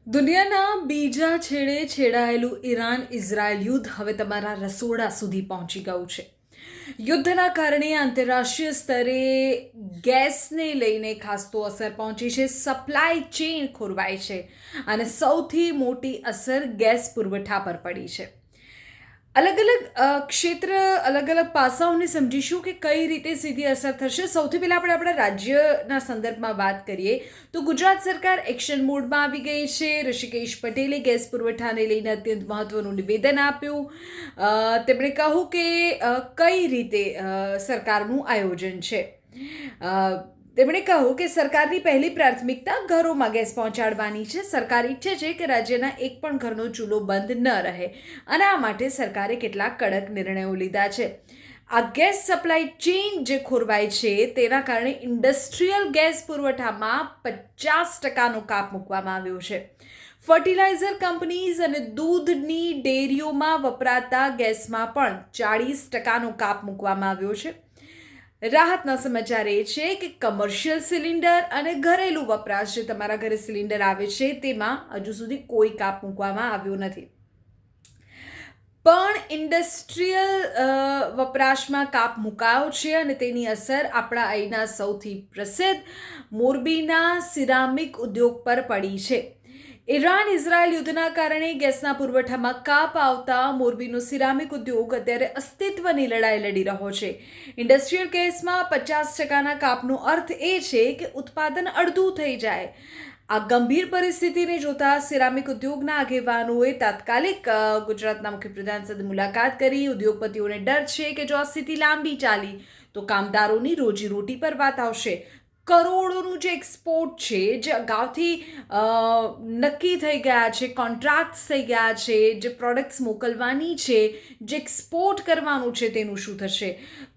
દુનિયાના બીજા છેડે છેડાયેલું ઈરાન ઇઝરાયલ યુદ્ધ હવે તમારા રસોડા સુધી પહોંચી ગયું છે. યુદ્ધના કારણે આંતરરાષ્ટ્રીય સ્તરે ગેસને લઈને ખાસ તો અસર પહોંચી છે. સપ્લાય ચેઇન ખોરવાય છે અને સૌથી મોટી અસર ગેસ પુરવઠા પર પડી છે. અલગ અલગ ક્ષેત્ર અલગ અલગ પાસાઓને સમજીશું કે કઈ રીતે સીધી અસર થશે. સૌથી પહેલાં આપણે આપણા રાજ્યના સંદર્ભમાં વાત કરીએ તો ગુજરાત સરકાર એક્શન મોડમાં આવી ગઈ છે. ઋષિકેશ પટેલે ગેસ પુરવઠાને લઈને અત્યંત મહત્વનું નિવેદન આપ્યું. તેમણે કહ્યું કે કઈ રીતે સરકારનું આયોજન છે. તેમણે કહ્યું કે સરકારની પહેલી પ્રાથમિકતા ઘરોમાં ગેસ પહોંચાડવાની છે. સરકાર ઈચ્છે છે કે રાજ્યના એક પણ ઘરનો ચૂલો બંધ ન રહે અને આ માટે સરકારે કેટલાક કડક નિર્ણયો લીધા છે. આ ગેસ સપ્લાય ચેઇન જે ખોરવાય છે તેના કારણે ઇન્ડસ્ટ્રીયલ ગેસ પુરવઠામાં 50% કાપ મૂકવામાં આવ્યો છે. ફર્ટિલાઇઝર કંપનીઝ અને દૂધની ડેરીઓમાં વપરાતા ગેસમાં પણ 40% કાપ મૂકવામાં આવ્યો છે. રાહતના સમાચાર એ છે કે કમર્શિયલ સિલિન્ડર અને ઘરેલું વપરાશ જે તમારા ઘરે સિલિન્ડર આવે છે તેમાં હજુ સુધી કોઈ કાપ મૂકવામાં આવ્યો નથી. પણ ઇન્ડસ્ટ્રીયલ વપરાશમાં કાપ મુકાયો છે અને તેની અસર આપણા અહીંના સૌથી પ્રસિદ્ધ મોરબીના સિરામિક ઉદ્યોગ પર પડી છે. ઈરાન ઇઝરાયલ યુદ્ધના કારણે ગેસના પુરવઠામાં કાપ આવતા મોરબીનો સિરામિક ઉદ્યોગ અત્યારે અસ્તિત્વની લડાઈ લડી રહ્યો છે. ઇન્ડસ્ટ્રીયલ ગેસમાં 50%ના કાપનો અર્થ એ છે કે ઉત્પાદન અડધું થઈ જાય. આ ગંભીર પરિસ્થિતિને જોતા સિરામિક ઉદ્યોગના આગેવાનોએ તાત્કાલિક ગુજરાતના મુખ્યપ્રધાન સાથે મુલાકાત કરી. ઉદ્યોગપતિઓને ડર છે કે જો આ સ્થિતિ લાંબી ચાલી તો કામદારોની રોજીરોટી પર વાત આવશે. કરોડોનું જે એક્સપોર્ટ છે જે અગાઉથી નક્કી થઈ ગયા છે, કોન્ટ્રાક્ટ્સ થઈ ગયા છે, જે પ્રોડક્ટ્સ મોકલવાની છે, જે એક્સપોર્ટ કરવાનું છે તેનું શું થશે.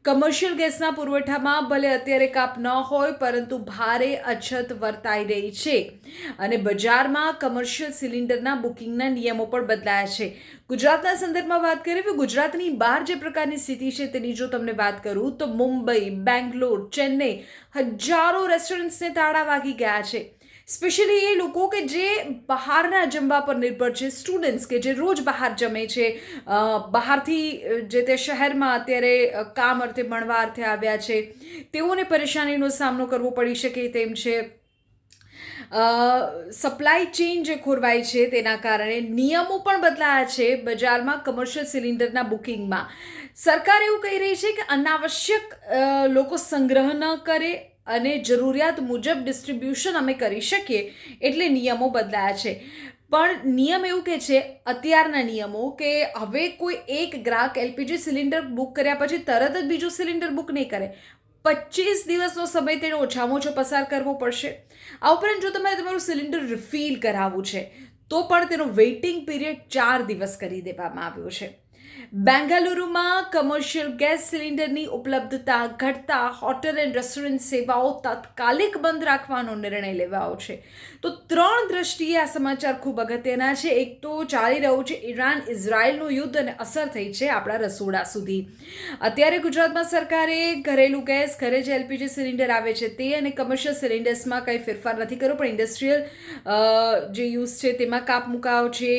કમર્શિયલ ગેસના પુરવઠામાં ભલે અત્યારે કાપ ન હોય પરંતુ ભારે અછત વર્તાઈ રહી છે અને બજારમાં કમર્શિયલ સિલિન્ડરના બુકિંગના નિયમો પણ બદલાયા છે. ગુજરાતના સંદર્ભમાં વાત કરીએ તો ગુજરાતની બહાર જે પ્રકારની સ્થિતિ છે તેની જો તમને વાત કરું તો મુંબઈ, બેંગ્લોર, ચેન્નઈ હજારો રેસ્ટોરન્ટ્સને તાળા વાગી ગયા છે. સ્પેશિયલી એ લોકો કે જે બહારના જમવા પર નિર્ભર છે, સ્ટુડન્ટ્સ કે જે રોજ બહાર જમે છે, બહારથી જે તે શહેરમાં અત્યારે કામ અર્થે ભણવા અર્થે આવ્યા છે, તેઓને પરેશાનીનો સામનો કરવો પડી શકે તેમ છે. સપ્લાય ચેઇન જે ખોરવાય છે તેના કારણે નિયમો પણ બદલાયા છે બજારમાં કમર્શિયલ સિલિન્ડરના બુકિંગમાં. સરકાર એવું કહી રહી છે કે અનાવશ્યક લોકો સંગ્રહ ન કરે અને જરૂરિયાત મુજબ ડિસ્ટ્રીબ્યુશન અમે કરી શકીએ એટલે નિયમો બદલાયા છે. પણ નિયમ એવું કહે છે, અત્યારના નિયમો, કે હવે કોઈ એક ગ્રાહક એલપીજી સિલિન્ડર બુક કર્યા પછી તરત જ બીજું સિલિન્ડર બુક નહીં કરે. 25 દિવસનો સમય તેને ઓછામાં ઓછો પસાર કરવો પડશે. આ ઉપરાંત જો તમારે તમારું સિલિન્ડર રિફિલ કરાવવું છે તો પણ તેનો વેઇટિંગ પીરિયડ 4 દિવસ કરી દેવામાં આવ્યો છે. બેંગાલુરુમાં કમર્શિયલ ગેસ સિલિન્ડરની ઉપલબ્ધતા ઘટતા હોટેલ એન્ડ રેસ્ટોરન્ટ સેવાઓ તાત્કાલિક બંધ રાખવાનો નિર્ણય લેવાયો છે. તો 3 દ્રષ્ટિએ આ સમાચાર ખૂબ અગત્યના છે. એક તો ચાલી રહ્યું છે ઈરાન ઇઝરાયલનું યુદ્ધ અને અસર થઈ છે આપણા રસોડા સુધી. અત્યારે ગુજરાતમાં સરકારે ઘરેલું ગેસ, ઘરે જે એલપીજી સિલિન્ડર આવે છે તે અને કમર્શિયલ સિલિન્ડર્સમાં કંઈ ફેરફાર નથી કર્યો, પણ ઇન્ડસ્ટ્રીયલ જે યુઝ છે તેમાં કાપ મુકાયો છે.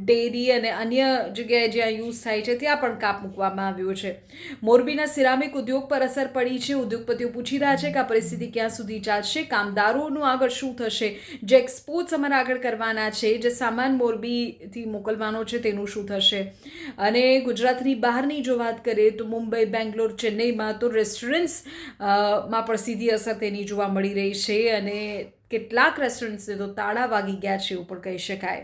ડેરી અને અન્ય જગ્યાએ જ્યાં યુઝ થાય છે ત્યાં પણ કાપ મૂકવામાં આવ્યો છે. મોરબીના સિરામિક ઉદ્યોગ પર અસર પડી છે. ઉદ્યોગપતિઓ પૂછી રહ્યા છે કે આ પરિસ્થિતિ ક્યાં સુધી ચાલશે, કામદારોનું આગળ શું થશે, જે એક્સપોર્ટ્સ અમારે આગળ કરવાના છે, જે સામાન મોરબીથી મોકલવાનો છે તેનું શું થશે. અને ગુજરાતની બહારની જો વાત કરીએ તો મુંબઈ, બેંગ્લોર, ચેન્નઈમાં તો રેસ્ટોરન્ટ્સ માં પણ સીધી અસર તેની જોવા મળી રહી છે અને કેટલાક રેસ્ટોરન્ટ્સને તો તાળા વાગી ગયા છે એવું પણ કહી શકાય.